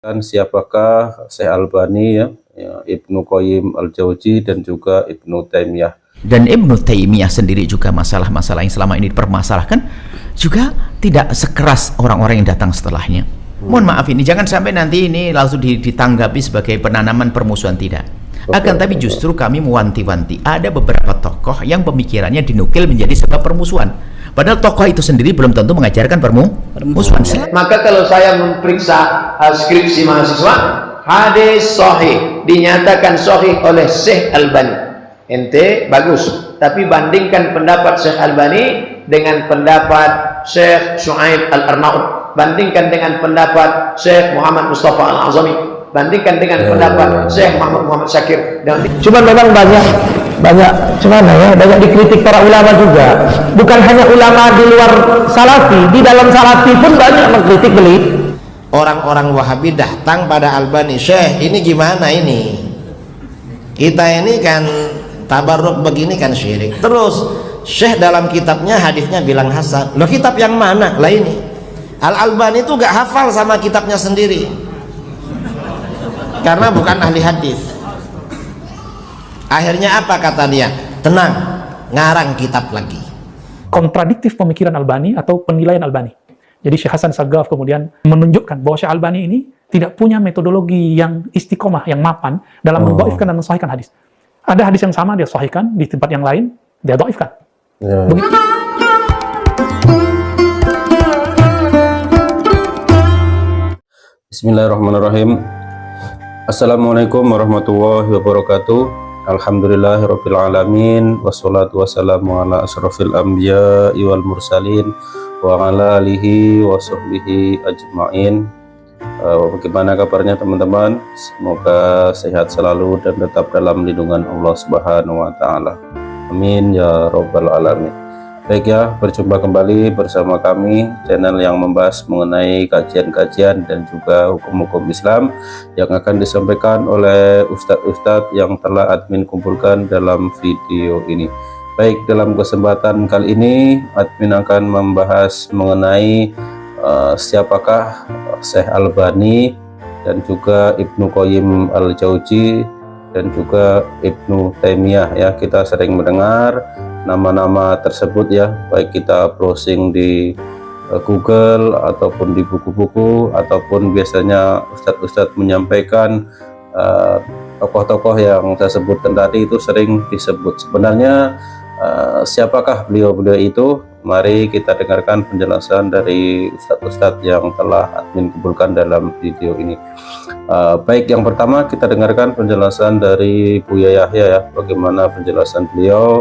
Siapakah Syekh Albani Ibnu Qayyim Al-Jauzi dan juga Ibnu Taimiyah. Dan Ibnu Taimiyah sendiri juga masalah-masalah yang selama ini dipermasalahkan juga tidak sekeras orang-orang yang datang setelahnya. Mohon maaf, ini jangan sampai nanti ini langsung ditanggapi sebagai penanaman permusuhan, tidak. Akan tapi justru kami mewanti-wanti ada beberapa tokoh yang pemikirannya dinukil menjadi sebab permusuhan. Padahal tokoh itu sendiri belum tentu mengajarkan permusuhan. Maka kalau saya memeriksa skripsi mahasiswa, hadis sahih dinyatakan sahih oleh Syekh Albani, ente bagus, tapi bandingkan pendapat Syekh Albani dengan pendapat Syekh Syuaib Al-Arnaud, bandingkan dengan pendapat Syekh Muhammad Mustafa Al-Azami, bandingkan dengan pendapat Syekh Muhammad Syakir. Cuman memang banyak dikritik para ulama juga, bukan hanya ulama di luar salafi, di dalam salafi pun banyak mengkritik beliau. Orang-orang Wahabi datang pada Albani, Syekh ini gimana ini, kita ini kan tabarruk begini kan syirik. Terus Syekh dalam kitabnya hadisnya bilang hasan, loh kitab yang mana lah ini? Al-Albani itu gak hafal sama kitabnya sendiri karena bukan ahli hadis. Akhirnya apa kata dia? Tenang, ngarang kitab lagi. Kontradiktif pemikiran Albani atau penilaian Albani. Jadi Syekh Hasan Saggaf kemudian menunjukkan bahwa Syekh Albani ini tidak punya metodologi yang istiqomah, yang mapan dalam mendhaifkan dan mensahihkan hadis. Ada hadis yang sama dia sahihkan, di tempat yang lain dia dhaifkan. Begitu. Bismillahirrahmanirrahim. Assalamualaikum warahmatullahi wabarakatuh. Alhamdulillahirabbil alamin, wassalatu wassalamu ala asyrofil anbiya'i wal mursalin wa ala alihi wa sahbihi ajma'in. Bagaimana kabarnya teman-teman? Semoga sehat selalu dan tetap dalam lindungan Allah Subhanahu wa taala. Amin ya rabbal alamin. Baik ya, berjumpa kembali bersama kami, channel yang membahas mengenai kajian-kajian dan juga hukum-hukum Islam yang akan disampaikan oleh ustadz-ustadz yang telah admin kumpulkan dalam video ini. Baik, dalam kesempatan kali ini admin akan membahas mengenai siapakah Syekh Albani dan juga Ibnu Qayyim Al-Jauzi dan juga Ibnu Taimiyah ya. Kita sering mendengar nama-nama tersebut ya, baik kita browsing di Google ataupun di buku-buku, ataupun biasanya ustadz-ustadz menyampaikan tokoh-tokoh yang saya sebutkan tadi itu sering disebut. Sebenarnya siapakah beliau-beliau itu? Mari kita dengarkan penjelasan dari ustadz-ustadz yang telah admin kumpulkan dalam video ini. Baik, yang pertama kita dengarkan penjelasan dari Buya Yahya ya, bagaimana penjelasan beliau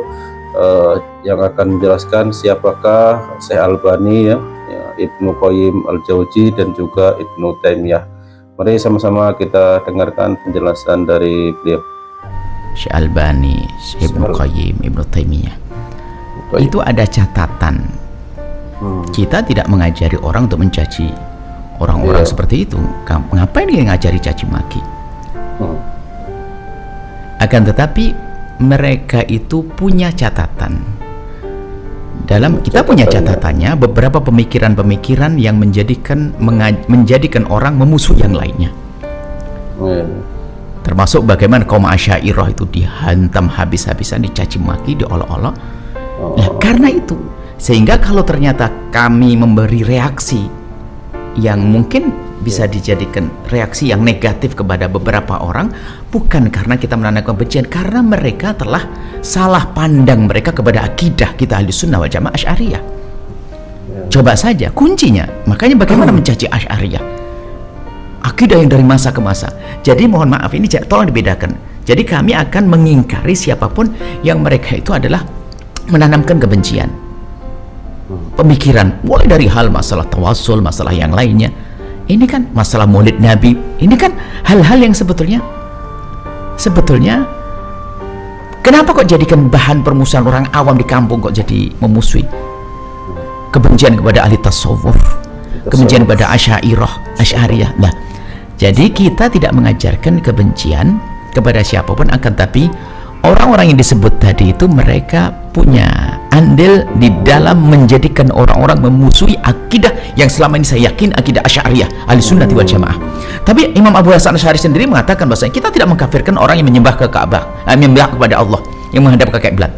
yang akan menjelaskan siapakah Syekh Albani ya, Ibnu Qayyim Al-Jauzi dan juga Ibnu Taimiyah. Mari sama-sama kita dengarkan penjelasan dari beliau. Syekh Albani, Ibnu Qayyim, Ibnu Taimiyah. Itu ada catatan. Kita tidak mengajari orang untuk mencaci orang-orang seperti itu. Ngapain dia ngajari caci maki? Akan tetapi mereka itu punya catatan. Dalam kita punya catatannya beberapa pemikiran-pemikiran yang menjadikan orang memusuhi yang lainnya. Termasuk bagaimana kaum Asy'ariyah itu dihantam habis-habisan, dicaci maki, diolok-olok. Nah, karena itu sehingga kalau ternyata kami memberi reaksi yang mungkin bisa dijadikan reaksi yang negatif kepada beberapa orang, bukan karena kita menandakan kebencian, karena mereka telah salah pandang mereka kepada akidah kita Ahlus Sunnah wal Jamaah Asy'ariyah. Coba saja kuncinya. Makanya bagaimana mencaci Asy'ariyah, akidah yang dari masa ke masa. Jadi mohon maaf, ini tolong dibedakan. Jadi kami akan mengingkari siapapun yang mereka itu adalah menanamkan kebencian, pemikiran, mulai dari hal masalah tawassul, masalah yang lainnya. Ini kan masalah maulid Nabi, ini kan hal-hal yang sebetulnya kenapa kok jadikan bahan permusuhan orang awam di kampung, kok jadi memusuhi, kebencian kepada ahli tasawuf, kebencian kepada Asy'ariyah. Nah, jadi kita tidak mengajarkan kebencian kepada siapapun, akan tapi orang-orang yang disebut tadi itu mereka punya andil di dalam menjadikan orang-orang memusuhi akidah yang selama ini saya yakin akidah Asy'ariyah ahli sunnati wal jamaah. Tapi Imam Abu Hasan Asy'ari sendiri mengatakan bahwasanya kita tidak mengkafirkan orang yang menyembah ke Ka'bah, menyembah kepada Allah, yang menghadap ke kiblat,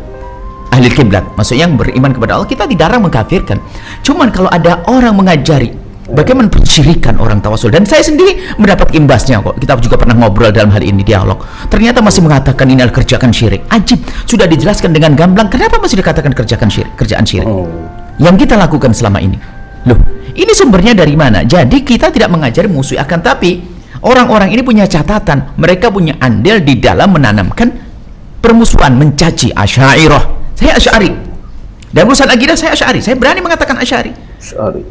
ahli kiblat, maksudnya yang beriman kepada Allah, kita dilarang mengkafirkan. Cuman kalau ada orang mengajari bagaimana pensyirikan orang tawasul, dan saya sendiri mendapat imbasnya kok, kita juga pernah ngobrol dalam hal ini, dialog, ternyata masih mengatakan ini adalah kerjakan syirik. Ajib, sudah dijelaskan dengan gamblang, kenapa masih dikatakan kerjakan syirik, kerjaan syirik yang kita lakukan selama ini? Loh, ini sumbernya dari mana? Jadi kita tidak mengajari musuh, akan tapi orang-orang ini punya catatan, mereka punya andil di dalam menanamkan permusuhan, mencaci Asy'ariyah. Saya Asy'ari, dan urusan akidah saya Asy'ari, saya berani mengatakan Asy'ari.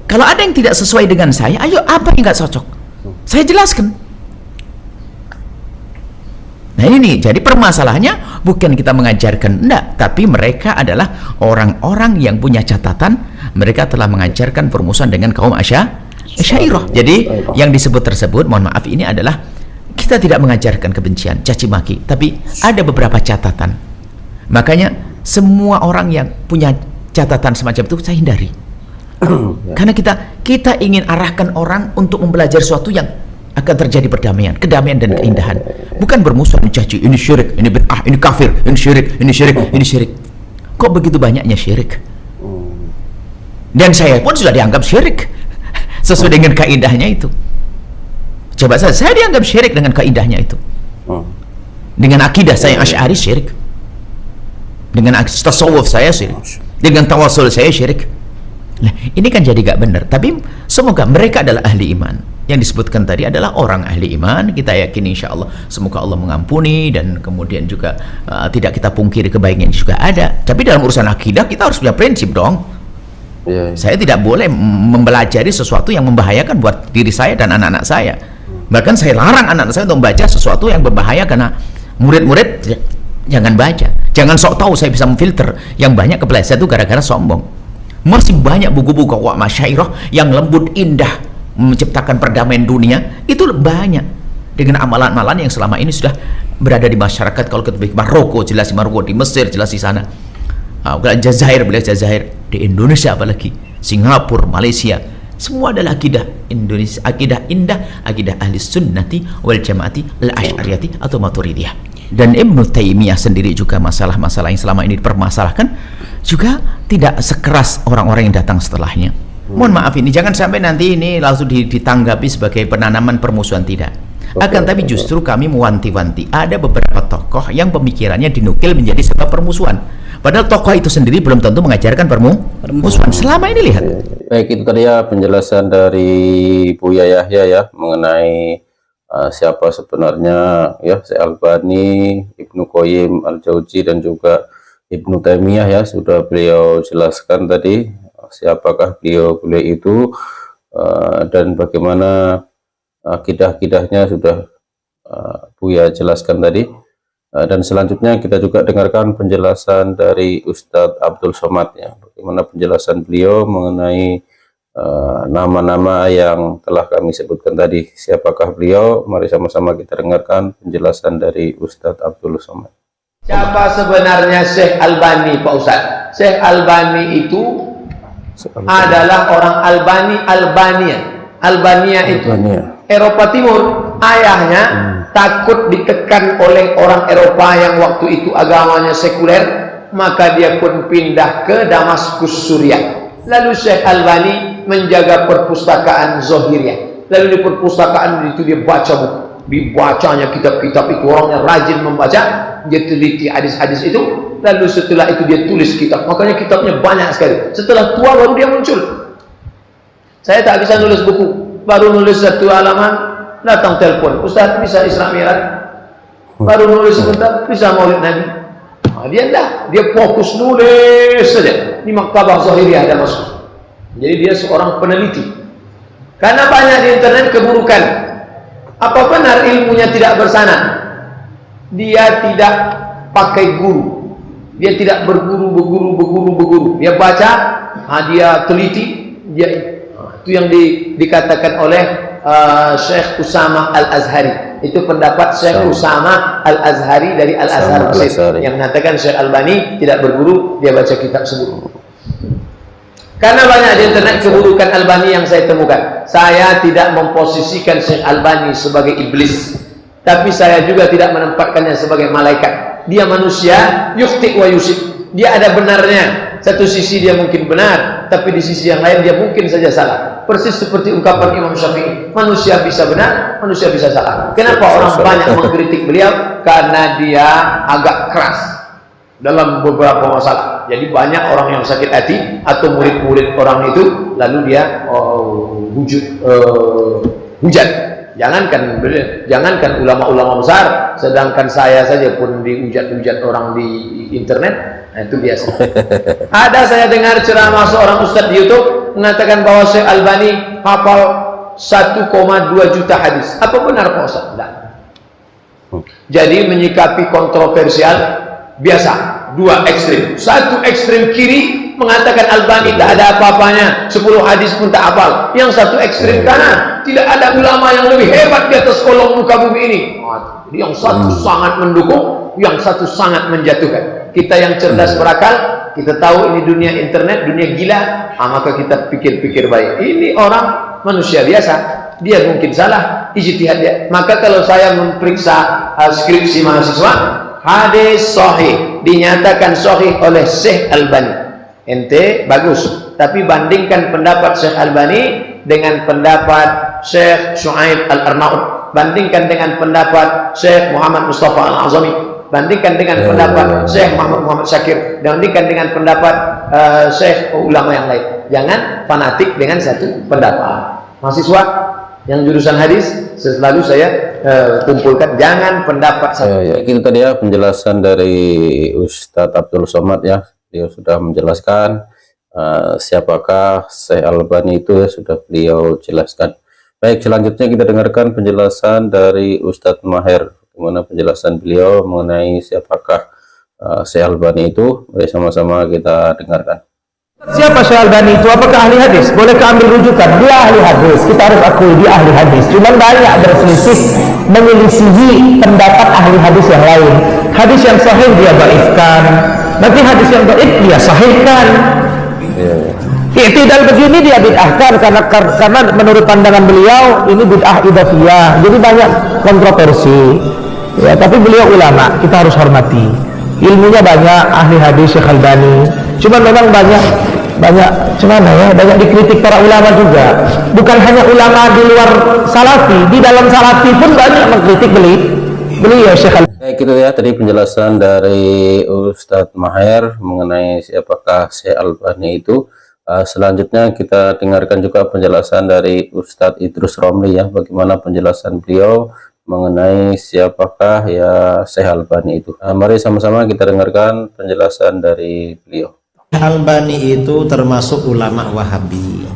Kalau ada yang tidak sesuai dengan saya, ayo apa yang nggak cocok, saya jelaskan. Nah ini, jadi permasalahannya bukan kita mengajarkan, enggak, tapi mereka adalah orang-orang yang punya catatan, mereka telah mengajarkan permusuhan dengan kaum Asy'ariyah. Jadi yang disebut tersebut, mohon maaf, ini adalah kita tidak mengajarkan kebencian, caci maki, tapi ada beberapa catatan. Makanya semua orang yang punya catatan semacam itu saya hindari. Karena kita ingin arahkan orang untuk mempelajari sesuatu yang akan terjadi perdamaian, kedamaian dan keindahan, bukan bermusuhan, mencaci ini syirik, ini bid'ah, ini kafir, ini syirik, ini syirik, ini syirik. Kok begitu banyaknya syirik? Dan saya pun sudah dianggap syirik sesuai dengan kaidahnya itu. Coba saya dianggap syirik dengan kaidahnya itu. Dengan akidah saya Asy'ari syirik, dengan tasawuf saya syirik, dengan tawasul saya syirik. Nah, ini kan jadi gak benar. Tapi semoga mereka adalah ahli iman. Yang disebutkan tadi adalah orang ahli iman. Kita yakin insya Allah semoga Allah mengampuni, dan kemudian juga tidak kita pungkiri kebaikan juga ada. Tapi dalam urusan akidah kita harus punya prinsip dong. Saya tidak boleh mempelajari sesuatu yang membahayakan buat diri saya dan anak-anak saya. Bahkan saya larang anak-anak saya untuk membaca sesuatu yang berbahaya, karena murid-murid jangan baca. Jangan sok tahu saya bisa memfilter. Yang banyak kepleset itu gara-gara sombong. Masih banyak buku-buku kaum Asy'ariyah yang lembut, indah, menciptakan perdamaian dunia, itu banyak dengan amalan-amalan yang selama ini sudah berada di masyarakat. Kalau kita di Maroko, jelas di Maroko, di Mesir jelas di sana, Jazair, beliau Jazair, di Indonesia apalagi, Singapura, Malaysia, semua adalah akidah Indonesia, akidah indah, akidah ahli sunnati wal jamaati al asy'ariyati atau maturidiyah. Dan Ibnu Taimiyah sendiri juga masalah-masalah yang selama ini dipermasalahkan juga tidak sekeras orang-orang yang datang setelahnya. Mohon maaf, ini jangan sampai nanti ini langsung ditanggapi sebagai penanaman permusuhan, tidak. Akan tapi justru kami mewanti-wanti, ada beberapa tokoh yang pemikirannya dinukil menjadi sebab permusuhan, padahal tokoh itu sendiri belum tentu mengajarkan permusuhan. Selama ini lihat. Baik, itu tadi ya penjelasan dari Buya Yahya ya mengenai siapa sebenarnya ya Syekh Albani, Ibnu Qayyim Al-Jauzi dan juga Ibnu Taimiyah ya, sudah beliau jelaskan tadi siapakah beliau itu, dan bagaimana akidah-akidahnya sudah Buya jelaskan tadi. Dan selanjutnya kita juga dengarkan penjelasan dari Ustadz Abdul Somad ya, bagaimana penjelasan beliau mengenai nama-nama yang telah kami sebutkan tadi. Siapakah beliau? Mari sama-sama kita dengarkan penjelasan dari Ustadz Abdul Somad. Siapa sebenarnya Syekh Albani, Pak Ustaz? Syekh Albani itu adalah orang Albania itu Eropa Timur. Ayahnya takut ditekan oleh orang Eropa yang waktu itu agamanya sekuler, maka dia pun pindah ke Damaskus, Suriah. Lalu Syekh Albani menjaga perpustakaan Zohiriyah. Lalu di perpustakaan itu dia baca buku, dibacanya kitab-kitab itu, orangnya rajin membaca, dia teliti hadis-hadis itu, lalu setelah itu dia tulis kitab. Makanya kitabnya banyak sekali. Setelah tua baru dia muncul. Saya tak bisa nulis buku, baru nulis satu halaman, datang telepon, Ustaz bisa Isra Mi'raj? Baru nulis sebentar, bisa Maulid Nabi. Nah, dia enggak, dia fokus nulis saja di Maktabah Zahiriyah Damaskus. Jadi dia seorang peneliti. Karena banyak di internet keburukan. Apa benar ilmunya tidak bersanad? Dia tidak pakai guru, dia tidak berguru. Dia baca, dia teliti, dia itu yang dikatakan oleh Syekh Usamah Al-Azhari. Itu pendapat Syekh Usama Al-Azhari dari Al-Azhar yang mengatakan Syekh Albani tidak berguru, dia baca kitab sebut. Karena banyak di internet keburukan Albani yang saya temukan. Saya tidak memposisikan Syekh Albani sebagai iblis, tapi saya juga tidak menempatkannya sebagai malaikat. Dia manusia, yukhti wa yusib. Dia ada benarnya. Satu sisi dia mungkin benar, tapi di sisi yang lain dia mungkin saja salah. Persis seperti ungkapan Imam Syafi'i, manusia bisa benar, manusia bisa salah. Kenapa orang banyak mengkritik beliau? Karena dia agak keras dalam beberapa masalah. Jadi banyak orang yang sakit hati atau murid-murid orang itu, lalu dia hujat. Jangankan ulama-ulama besar, sedangkan saya saja pun dihujat-hujat orang di internet. Nah, itu biasa. Ada saya dengar ceramah seorang ustadz di YouTube mengatakan bahwa Syekh Albani hafal 1,2 juta hadis. Apa benar Pak Ustadz? Tidak. Jadi menyikapi kontroversial biasa, dua ekstrim. Satu ekstrim kiri mengatakan Albani tak ada apa-apanya, 10 hadis pun tak hafal. Yang satu ekstrim kanan, tidak ada ulama yang lebih hebat di atas kolong muka bumi ini. Jadi yang satu sangat mendukung, yang satu sangat menjatuhkan. Kita yang cerdas berakal, kita tahu ini dunia internet, dunia gila, maka kita pikir-pikir baik. Ini orang manusia biasa, dia mungkin salah, ijtihad dia. Maka kalau saya memeriksa skripsi mahasiswa, hadis sahih dinyatakan sahih oleh Syekh Albani, ente bagus, tapi bandingkan pendapat Syekh Albani dengan pendapat Syekh Shu'aib Al-Arnaud, bandingkan dengan pendapat Syekh Muhammad Mustafa Al-Azami, bandingkan dengan pendapat Syekh Muhammad Syakir, bandingkan dengan pendapat Syekh ulama yang lain. Jangan fanatik dengan satu pendapat. Mahasiswa yang jurusan hadis selalu saya kumpulkan, jangan pendapat satu. Itu tadi ya penjelasan dari Ustadz Abdul Somad ya. Dia sudah menjelaskan siapakah Syekh Albani itu ya, sudah beliau jelaskan. Baik, selanjutnya kita dengarkan penjelasan dari Ustadz Maher. Bagaimana penjelasan beliau mengenai siapakah Syekh Albani itu. Mari sama-sama kita dengarkan. Siapa Syekh Albani itu? Apakah ahli hadis? Bolehkah ambil rujukan? Dia ahli hadis. Kita harus akui dia ahli hadis. Cuman banyak berselisih menyelisihi pendapat ahli hadis yang lain. Hadis yang sahih dia dhaifkan. Nanti hadis yang dhaif dia sahihkan. I'tidal begini dia bid'ahkan karena menurut pandangan beliau ini bid'ah idafiyah. Jadi banyak kontroversi. Ya, tapi beliau ulama, kita harus hormati. Ilmunya banyak, ahli hadis Syekh Albani. Cuma memang banyak banyak dikritik para ulama juga. Bukan hanya ulama di luar salafi, di dalam salafi pun banyak mengkritik beliau Syekh Albani. Baik, itu ya tadi penjelasan dari Ustadz Maher mengenai siapakah Syekh Albani itu. Selanjutnya kita dengarkan juga penjelasan dari Ustadz Idrus Romli ya, bagaimana penjelasan beliau mengenai siapakah ya Syekh Albani itu. Mari sama-sama kita dengarkan penjelasan dari beliau. Albani itu termasuk ulama Wahabi.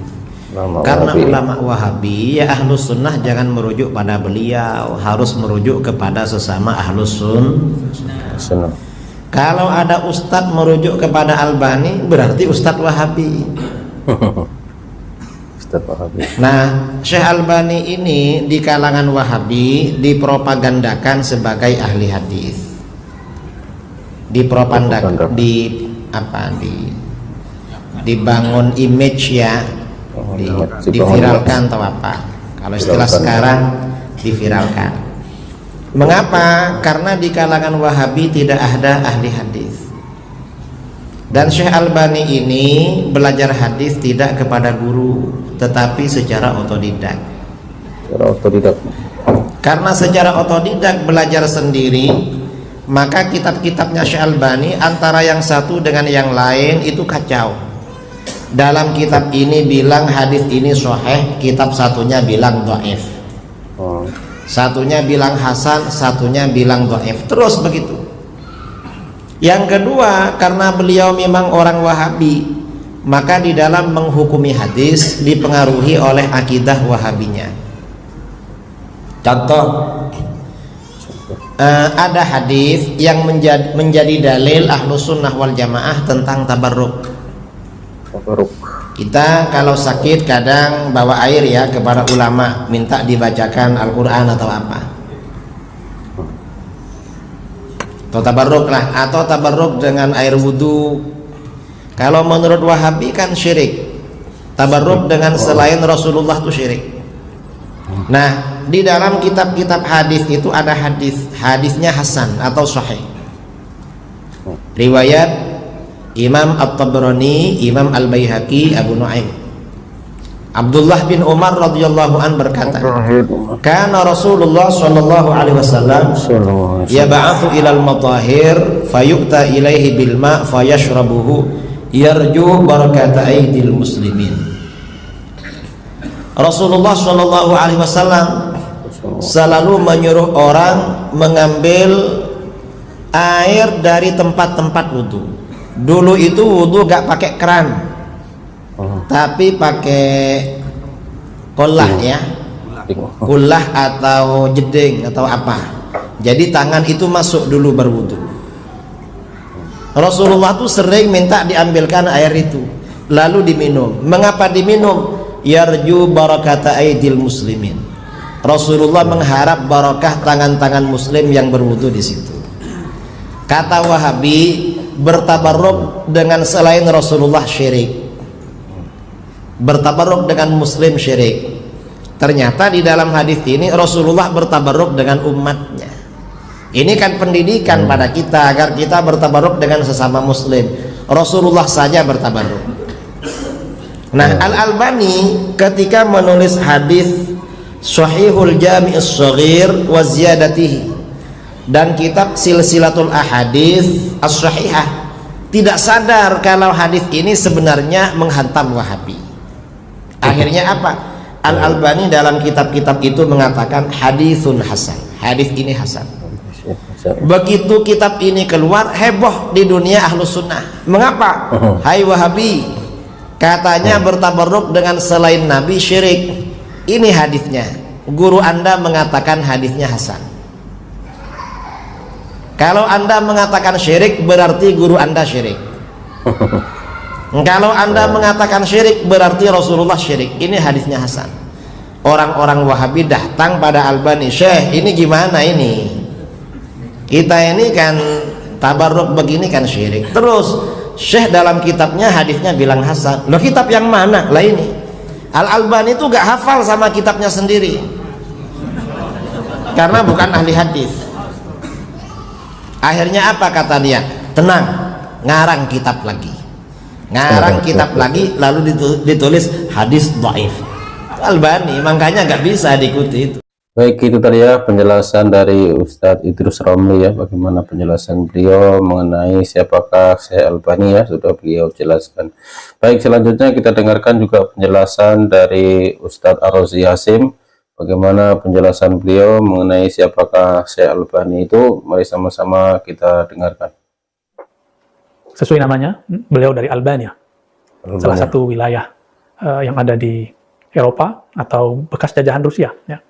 Karena ulama Wahabi ya Ahlus Sunnah jangan merujuk pada beliau, harus merujuk kepada sesama Ahlus Sunnah. Kalau ada ustadz merujuk kepada Albani berarti ustadz Wahabi. Ustadz Wahabi. Nah, Syekh Albani ini di kalangan Wahabi dipropagandakan sebagai ahli hadis. Dibangun image ya, diviralkan atau apa? Kalau istilah sekarang diviralkan. Mengapa? Karena di kalangan Wahabi tidak ada ahli hadis. Dan Syekh Albani ini belajar hadis tidak kepada guru, tetapi secara otodidak. Karena secara otodidak belajar sendiri, maka kitab-kitabnya Syekh Albani antara yang satu dengan yang lain itu kacau. Dalam kitab ini bilang hadis ini sahih, kitab satunya bilang dhaif. Satunya bilang hasan, satunya bilang dhaif. Terus begitu. Yang kedua, karena beliau memang orang Wahabi, maka di dalam menghukumi hadis dipengaruhi oleh akidah Wahabinya. Contoh, ada hadis yang menjadi dalil Ahlus Sunnah wal Jamaah tentang tabarruk. Kita kalau sakit kadang bawa air ya kepada ulama, minta dibacakan Al-Quran atau apa. atau tabarruk lah, atau tabarruk dengan air wudhu. Kalau menurut Wahabi kan syirik, tabarruk dengan selain Rasulullah itu syirik. Nah, di dalam kitab-kitab hadis itu ada hadisnya hasan atau sahih, riwayat Imam At-Tabrani, Imam Al-Baihaqi, Abu Nuaim. Abdullah bin Umar radhiyallahu an berkata, "Kana Rasulullah sallallahu alaihi wasallam yab'atsu ilal matahir fayu'ta ilaihi bil ma' fayashrabuhu yarju barakata aidil muslimin." Rasulullah sallallahu alaihi wasallam selalu menyuruh orang mengambil air dari tempat-tempat wudu. Dulu itu wudu gak pakai keran, tapi pakai kolah ya, kulah atau jeding atau apa. Jadi tangan itu masuk dulu berwudu. Rasulullah tuh sering minta diambilkan air itu lalu diminum. Mengapa diminum? Yarju barakata aidil muslimin. Rasulullah mengharap barakah tangan-tangan muslim yang berwudu di situ. Kata Wahabi, bertabarruk dengan selain Rasulullah syirik, bertabarruk dengan muslim syirik. Ternyata di dalam hadis ini Rasulullah bertabarruk dengan umatnya. Ini kan pendidikan pada kita agar kita bertabarruk dengan sesama muslim. Rasulullah saja bertabarruk. Nah, Al-Albani ketika menulis hadis Sahihul Jami'us Shaghir wa Ziyadatihi dan kitab Silsilatul Ahadits As-Sahihah, tidak sadar kalau hadis ini sebenarnya menghantam Wahabi. Akhirnya apa? Al-Albani dalam kitab-kitab itu mengatakan hadisun hasan, hadis ini hasan. Begitu kitab ini keluar, heboh di dunia Ahlus Sunnah. Mengapa? Hai Wahabi, katanya bertabarruk dengan selain Nabi syirik. Ini hadisnya, guru Anda mengatakan hadisnya hasan. Kalau Anda mengatakan syirik, berarti guru Anda syirik. Kalau Anda mengatakan syirik, berarti Rasulullah syirik. Ini hadisnya hasan. Orang-orang Wahabi datang pada Albani, Syekh, ini gimana ini? Kita ini kan tabarruk begini kan syirik. Terus Syekh dalam kitabnya hadisnya bilang hasan. Loh, kitab yang mana? Lah ini. Al-Albani itu gak hafal sama kitabnya sendiri, karena bukan ahli hadis. Akhirnya apa kata dia? Tenang, ngarang kitab lagi, lalu ditulis hadis dhaif. Albani, makanya nggak bisa diikuti itu. Baik, itu tadi ya penjelasan dari Ustadz Idrus Romli ya, bagaimana penjelasan beliau mengenai siapakah Syekh Albani ya, sudah beliau jelaskan. Baik, selanjutnya kita dengarkan juga penjelasan dari Ustadz Ar-Razi Hasim, bagaimana penjelasan beliau mengenai siapakah Syekh Albani itu. Mari sama-sama kita dengarkan. Sesuai namanya, beliau dari Albania, salah satu wilayah yang ada di Eropa atau bekas jajahan Rusia ya.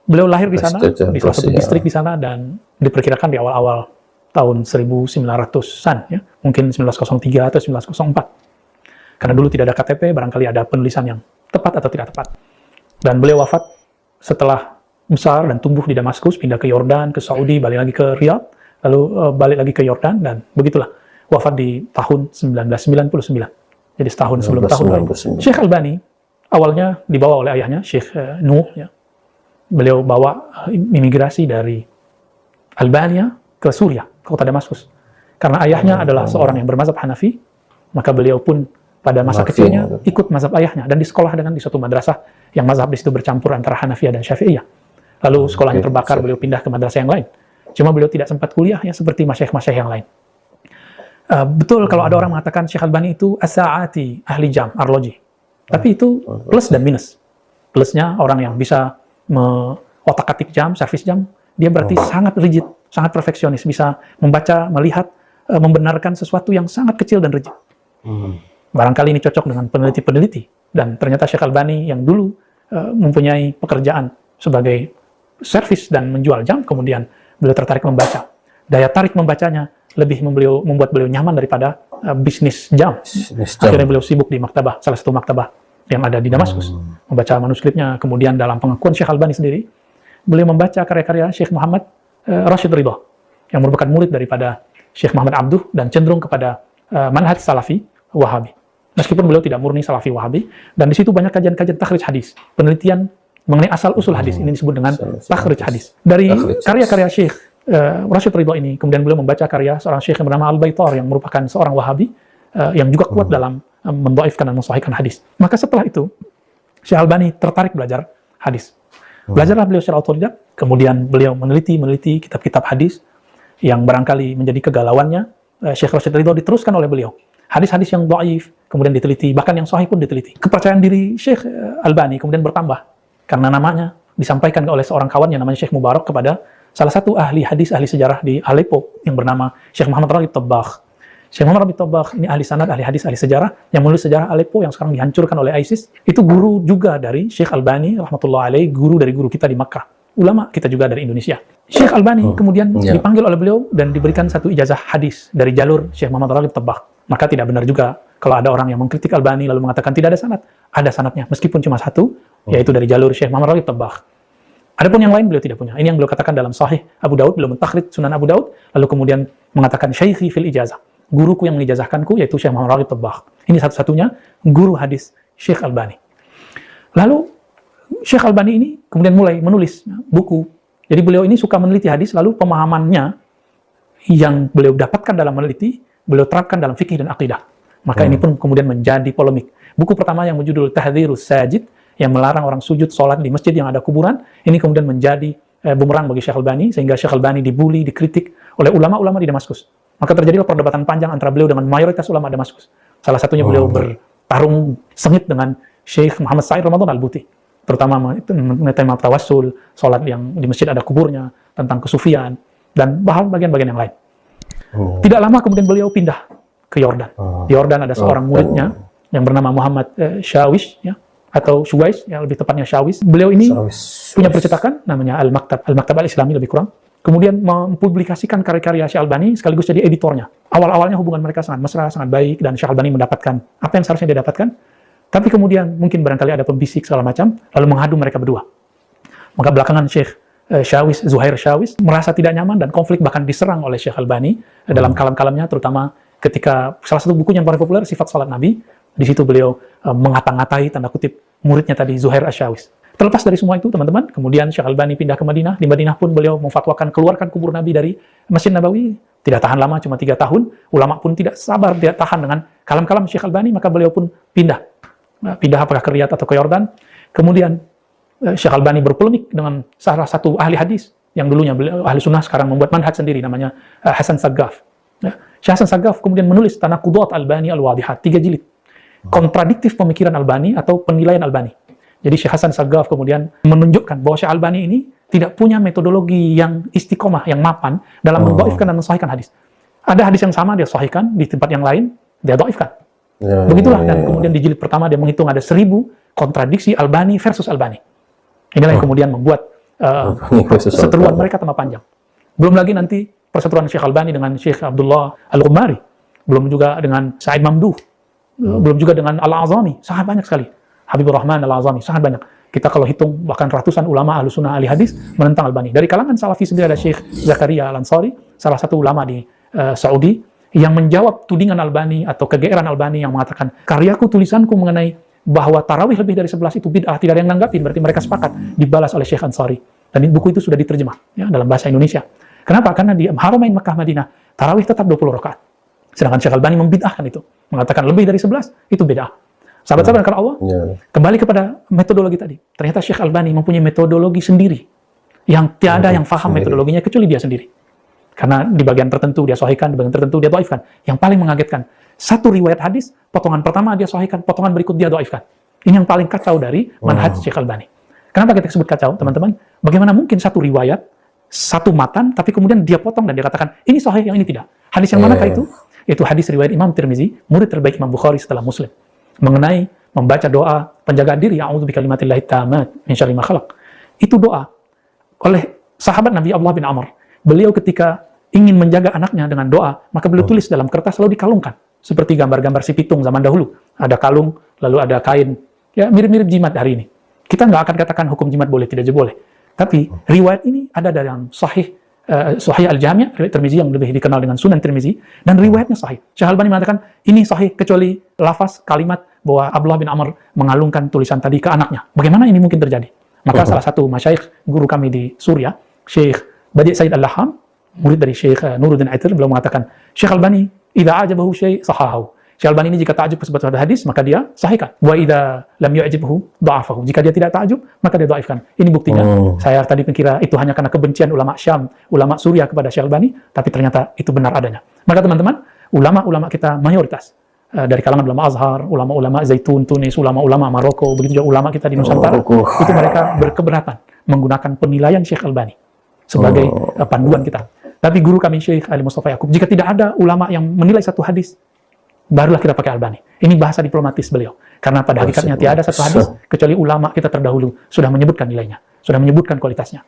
Beliau lahir di sana, di salah satu distrik di sana, dan diperkirakan di awal-awal tahun 1900-an ya, mungkin 1903 atau 1904. Karena dulu tidak ada KTP, barangkali ada penulisan yang tepat atau tidak tepat. Dan beliau wafat setelah besar dan tumbuh di Damaskus, pindah ke Yordan, ke Saudi, balik lagi ke Riyadh, lalu balik lagi ke Yordan, dan begitulah wafat di tahun 1999. Jadi setahun sebelum tahun baru. Syekh Albani awalnya dibawa oleh ayahnya, Syekh Nuh ya. Beliau bawa imigrasi dari Albania ke Suriah, ke kota Damaskus. Karena ayahnya adalah seorang yang bermazhab Hanafi, maka beliau pun pada masa kecilnya ikut mazhab ayahnya dan di suatu madrasah yang mazhab di situ bercampur antara Hanafiyah dan Syafi'iyah. Lalu sekolahnya terbakar, beliau pindah ke madrasah yang lain. Cuma beliau tidak sempat kuliah ya seperti masyayikh-masyayikh yang lain. Betul kalau ada orang mengatakan Syekh Albani itu as-sa'ati ahli jam, arloji. Tapi itu plus dan minus. Plusnya orang yang bisa otak-atik jam, servis jam, dia berarti sangat rigid, sangat perfeksionis, bisa membaca, melihat, membenarkan sesuatu yang sangat kecil dan rigid. Barangkali ini cocok dengan peneliti-peneliti, dan ternyata Syekh Albani yang dulu mempunyai pekerjaan sebagai servis dan menjual jam, kemudian beliau tertarik membaca. Daya tarik membacanya lebih membuat beliau nyaman daripada bisnis jam. Akhirnya beliau sibuk di maktabah, salah satu maktabah yang ada di Damaskus, membaca manuskripnya. Kemudian dalam pengakuan Syekh Albani sendiri, beliau membaca karya-karya Syekh Muhammad Rashid Ridha. yang merupakan murid daripada Syekh Muhammad Abduh dan cenderung kepada manhaj salafi wahabi. Meskipun beliau tidak murni salafi wahabi, dan di situ banyak kajian-kajian takhrij hadis, penelitian mengenai asal usul hadis, ini disebut dengan takhrij hadis. Dari karya-karya Syekh Rashid Ridho ini, kemudian beliau membaca karya seorang syekh yang bernama Al-Baitar yang merupakan seorang wahabi yang juga kuat dalam mendhaifkan dan mensahihkan hadis. Maka setelah itu Syekh Albani tertarik belajar hadis. Belajarlah beliau secara otodidak, kemudian beliau meneliti kitab-kitab hadis yang barangkali menjadi kegalauannya. Syekh Rashid Ridho diteruskan oleh beliau. Hadis-hadis yang dhaif kemudian diteliti, bahkan yang sahih pun diteliti. Kepercayaan diri Syekh Albani kemudian bertambah karena namanya disampaikan oleh seorang kawannya namanya Syekh Mubarak kepada salah satu ahli hadis, ahli sejarah di Aleppo yang bernama Syekh Muhammad Raghib Tabbakh. Syekh Muhammad Raghib Tabbakh ini ahli sanad, ahli hadis, ahli sejarah yang menulis sejarah Aleppo yang sekarang dihancurkan oleh ISIS. Itu guru juga dari Syekh Albani rahmatullah alaih, guru dari guru kita di Makkah. Ulama kita juga dari Indonesia. Syekh Albani kemudian dipanggil oleh beliau dan diberikan satu ijazah hadis dari jalur Syekh Muhammad Raghib Tabbakh. Maka tidak benar juga kalau ada orang yang mengkritik Albani lalu mengatakan tidak ada sanad. Ada sanadnya meskipun cuma satu, yaitu dari jalur Syekh Muhammad Raghib Tabbakh. Adapun yang lain beliau tidak punya. Ini yang beliau katakan dalam Sahih Abu Daud, beliau mentakhrij Sunan Abu Daud, lalu kemudian mengatakan Syaikhi fil ijazah. Guruku yang mengijazahkanku yaitu Syekh Muhammad Raghib Tabbakh. Ini satu-satunya guru hadis Syekh Albani. Lalu Syekh Albani ini kemudian mulai menulis buku. Jadi beliau ini suka meneliti hadis, lalu pemahamannya yang beliau dapatkan dalam meneliti, beliau terapkan dalam fikih dan akidah. Maka ini pun kemudian menjadi polemik. Buku pertama yang berjudul Tahdhirus Sajid, yang melarang orang sujud sholat di masjid yang ada kuburan, ini kemudian menjadi bumerang bagi Syekh Albani, sehingga Syekh Albani dibully, dikritik oleh ulama-ulama di Damaskus. Maka terjadilah perdebatan panjang antara beliau dengan mayoritas ulama Damaskus. Salah satunya beliau bertarung sengit dengan Syekh Muhammad Said Ramadan Al-Buti, terutama mengenai tema tawassul, sholat yang di masjid ada kuburnya, tentang kesufian, dan bagian-bagian yang lain. Tidak lama kemudian beliau pindah ke Yordan. Di Yordan ada seorang muridnya yang bernama Muhammad Shawish, ya, atau Shuwais, ya, lebih tepatnya Shawis. Beliau ini punya percetakan namanya Al-Maktab Al-Islami lebih kurang. Kemudian mempublikasikan karya-karya Syekh Albani sekaligus jadi editornya. Awal-awalnya hubungan mereka sangat mesra, sangat baik, dan Syekh Albani mendapatkan apa yang seharusnya dia dapatkan. Tapi kemudian mungkin barangkali ada pembisik segala macam, lalu menghadu mereka berdua. Maka belakangan Syekh Shawis, Zuhair Shawis, merasa tidak nyaman dan konflik, bahkan diserang oleh Syekh Albani dalam kalam-kalamnya, terutama ketika salah satu bukunya yang paling populer, Sifat Salat Nabi. Di situ beliau mengata-ngatai, tanda kutip, muridnya tadi, Zuhair Shawis. Terlepas dari semua itu, teman-teman, kemudian Syekh Albani pindah ke Madinah. Di Madinah pun beliau memfatwakan keluarkan kubur Nabi dari Masjid Nabawi. Tidak tahan lama, cuma 3 tahun. Ulama pun tidak sabar, tidak tahan dengan kalam-kalam Syekh Albani, maka beliau pun pindah. Pindah apakah ke Riyadh atau ke Yordan. Kemudian Syekh Albani berpolemik dengan salah satu ahli hadis yang dulunya ahli sunnah, sekarang membuat manhaj sendiri namanya Hasan Saggaf. Syekh Hasan Saggaf kemudian menulis Tanaqudat Albani Al-Wadihat, 3 jilid. Kontradiktif pemikiran Albani atau penilaian Albani. Jadi Syekh Hasan Saggaf kemudian menunjukkan bahwa Syekh Albani ini tidak punya metodologi yang istiqomah, yang mapan dalam mendhaifkan dan mensahihkan hadis. Ada hadis yang sama dia sahihkan, di tempat yang lain dia dhaifkan. Begitulah, dan kemudian di jilid pertama dia menghitung ada 1000 kontradiksi Albani versus Albani. Inilah yang kemudian membuat perseteruan mereka tambah panjang. Belum lagi nanti perseteruan Syekh Albani dengan Syekh Abdullah Al-Ghumari, belum juga dengan Sa'id Mamduh, belum juga dengan Al-Azami, sangat banyak sekali. Habibur Rahman Al-Azami, sangat banyak. Kita kalau hitung bahkan ratusan ulama ahlu sunnah ahli hadis menentang Albani. Dari kalangan salafi sendiri ada Syekh Zakaria Al-Ansari, salah satu ulama di Saudi, yang menjawab tudingan Albani atau kegeeran Albani yang mengatakan, karyaku, tulisanku mengenai bahwa tarawih lebih dari 11 itu bid'ah, tidak ada yang nanggapin, berarti mereka sepakat. Dibalas oleh Syekh Ansari. Dan buku itu sudah diterjemah ya, dalam bahasa Indonesia. Kenapa? Karena di Haramain Makkah Madinah, tarawih tetap 20 rakaat. Sedangkan Syekh Albani membid'ahkan itu. Mengatakan lebih dari 11 itu bid'ah. Sahabat-sahabat karena Allah, kembali kepada metodologi tadi. Ternyata Syekh Albani mempunyai metodologi sendiri yang tiada yang faham metodologinya kecuali dia sendiri. Karena di bagian tertentu dia sahihkan, di bagian tertentu dia dhaifkan. Yang paling mengagetkan, satu riwayat hadis, potongan pertama dia sahihkan, potongan berikut dia dhaifkan. Ini yang paling kacau dari manhaj Syekh Albani. Kenapa kita sebut kacau, teman-teman? Bagaimana mungkin satu riwayat, satu matan, tapi kemudian dia potong dan dia katakan, ini sahih, yang ini tidak. Hadis yang manakah itu? Itu hadis riwayat Imam Tirmizi, murid terbaik Imam Bukhari setelah Muslim. Mengenai membaca doa penjagaan diri, a'udzu bikalimatillahi tammat min syarri ma khalaq. Itu doa oleh sahabat Nabi Abdullah bin Amr. Beliau ketika ingin menjaga anaknya dengan doa, maka beliau tulis dalam kertas lalu dikalungkan. Seperti gambar-gambar si pitung zaman dahulu. Ada kalung, lalu ada kain. Ya, mirip-mirip jimat hari ini. Kita nggak akan katakan hukum jimat boleh, tidak boleh. Tapi riwayat ini ada dalam sahih Sahih Al-Jami', riwayat Tirmizi yang lebih dikenal dengan Sunan Tirmizi, dan riwayatnya sahih. Syekh Albani mengatakan ini sahih kecuali lafaz kalimat bahwa Abdullah bin Amr mengalungkan tulisan tadi ke anaknya. Bagaimana ini mungkin terjadi? Maka salah satu masyayikh guru kami di Suriah, Syekh Badi' Said Al-Laham, murid dari Syekh Nuruddin Aitir, beliau mengatakan, Syekh Albani, idza ajabahu syai' sahahahu. Syekh Albani ini jika takjub kepada hadis, maka dia sahihkan. Wa idza lam yu'jibhu dha'afahu. Jika dia tidak takjub, maka dia dhaifkan. Ini buktinya. Saya tadi mengira itu hanya karena kebencian ulama Syam, ulama Suriah kepada Syekh Albani, tapi ternyata itu benar adanya. Maka teman-teman, ulama-ulama kita mayoritas dari kalangan ulama Azhar, ulama-ulama Zaitun, Tunis, ulama-ulama Maroko, begitu juga ulama kita di Nusantara, itu mereka berkeberatan menggunakan penilaian Syekh Albani sebagai panduan kita. Tapi guru kami Syekh Ali Mustafa Yaqub, jika tidak ada ulama yang menilai satu hadis, barulah kita pakai Albani. Ini bahasa diplomatis beliau. Karena pada hakikatnya tiada satu hadis kecuali ulama kita terdahulu sudah menyebutkan nilainya, sudah menyebutkan kualitasnya.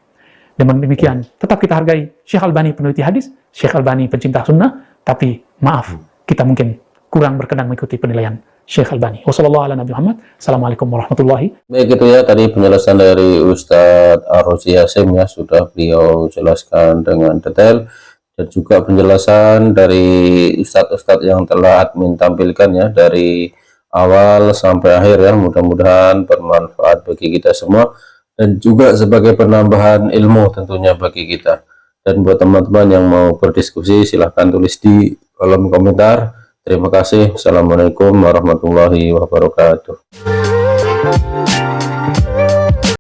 Dengan demikian, tetap kita hargai Syekh Albani peneliti hadis, Syekh Albani pencinta sunnah, tapi maaf, kita mungkin kurang berkenan mengikuti penilaian Syekh Albani. Wassalamualaikum warahmatullahi. Baik, itu ya tadi penjelasan dari Ustadz Ar-Rozi Hasyim ya, sudah beliau jelaskan dengan detail, dan juga penjelasan dari ustadz-ustadz yang telah admin tampilkan ya dari awal sampai akhir ya. Mudah-mudahan bermanfaat bagi kita semua dan juga sebagai penambahan ilmu tentunya bagi kita. Dan buat teman-teman yang mau berdiskusi, silahkan tulis di kolom komentar. Terima kasih. Assalamualaikum warahmatullahi wabarakatuh.